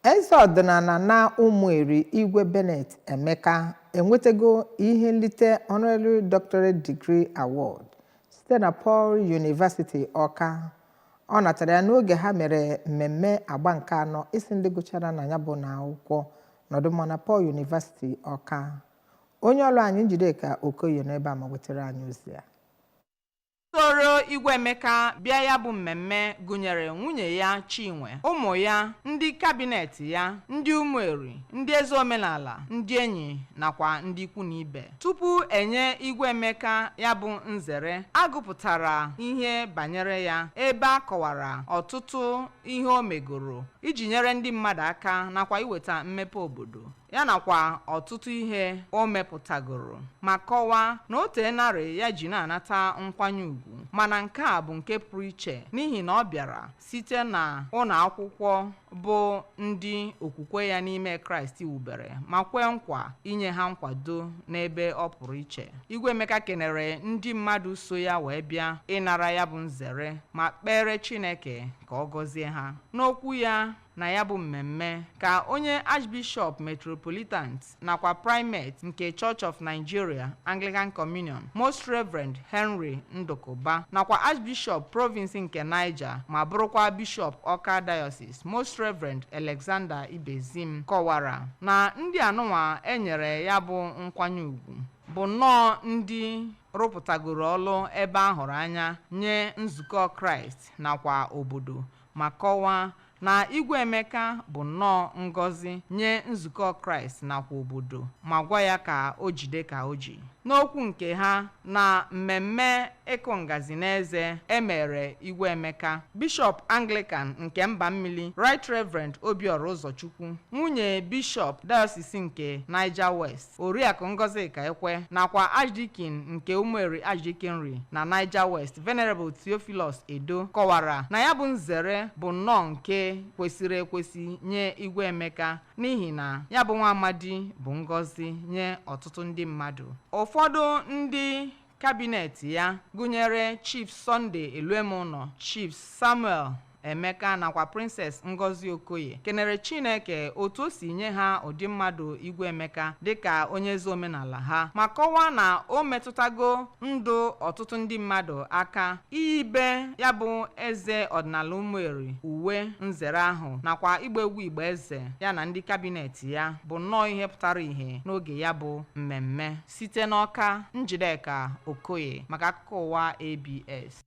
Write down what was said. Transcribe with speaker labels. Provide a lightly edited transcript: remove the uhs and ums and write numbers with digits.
Speaker 1: Eze ọdịnala na Umueri Igwe Bennett Emeka enwetego ihe nrite Honorary Doctorate Degree Award site na Paul University Awka. Ọ natara ya n'oge ha mere mmemme agba nke anọ isi ndị gụchara na ya bụ na akwụkwọ n'ọdụmọ na Paul University Awka. Onye ọrụ anyị Njideka Okoye n'ebe a ma wetara anyị ozi ya.
Speaker 2: Soro Igwe Emeka bịa ya bụ mmemme gụnyere nwunye ya Chinwe, ụmụ ya, ndị kabinet ya, ndị Umueri, ndị eze omenala, ndị enyi nakwa ndị ikwu na ibe. Tupu enye Igwe Emeka ya bụ nzere, agụpụtara ihe banyere ya ebe a kọwara ọtụtụ ihe o megoro iji nyere ndị mmadụ aka nakwa iweta mmepe obodo. Ya nakwa ọtụtụ ihe o mepụtagoro ma kọwaa na o teenarị ya ji na-anata nkwanye ugwu, mana nke a bụ nke pụrụ iche n'ihi na ọ bịara site na ụlọ akwụkwọ bụ ndị okwukwe ya n'ime Kraịst wubere ma kwee nkwa inye ha nkwado n'ebe ọ pụrụ iche. Igwe Emeka kenere ndị mmadụ so ya wee bịa ịnara ya bụ nzere ma kpere Chineke ka ọ gọzie ha. N'okwu ya na ya bụ mmemme ka onye Archbishop Metropolitan nakwa Primate nke Church of Nigeria Anglican Communion Most Reverend Henry Ndukuba nakwa Archbishop Province nke Niger ma bụrụkwa Bishop Awka Diocese Most Reverend Alexander Ibezim kọwara na ndị anụnwa enyere ya bụ nkwanye ugwu bụ nnọọ ndị rụpụtagoro ọlụ ebe a hụrụ anya nye nzukọ Kraịst nakwa obodo ma kọwaa na Igwe Emeka bụ nnọọ ngọzi nye nzukọ Kraịst nakwa obodo ma gwa ya ka o jide ka o ji. N'okwu nke ha na mmemme ịkụ ngazi n'eze emere Igwe Emeka, Bishop Anglican nke Mbammili Right Reverend Obiora Ụzọchukwu, nwunye Bishop Diocese nke Niger West Oriakụ Ngọzika Ekwe nakwa Archdeacon nke Umueri Archdeaconry na Niger West Venerable Theophilus Edo kọwara na ya bụ nzere bụ nnọọ nke kwesịrị ekwesị nye Igwe Emeka n'ihi na ya bụ nwa amadi bụ ngọzi nye ọtụtụ ndị mmadụ. Ụfọdụ ndị kabinet ya gụnyere Chief Sunday Eluemono, Chief Samuel Emeka nakwa Princess Ngozi Okoye kenere Chineke otu o si nye ha ụdị mmadụ Igwe Emeka dịka onye eze omenala ha ma kọwaa na o metụtago ndụ ọtụtụ ndị mmadụ aka iyibe ya bụ eze ọdịnala Umueri uwe nzere ahụ nakwa igba egwu igba eze ya na ndị kabinet ya bụ nnọọ ihe pụtara ihe n'oge ya bụ mmemme. Site n'Awka, Njideka Okoye maka akụkọ ụwa ABS.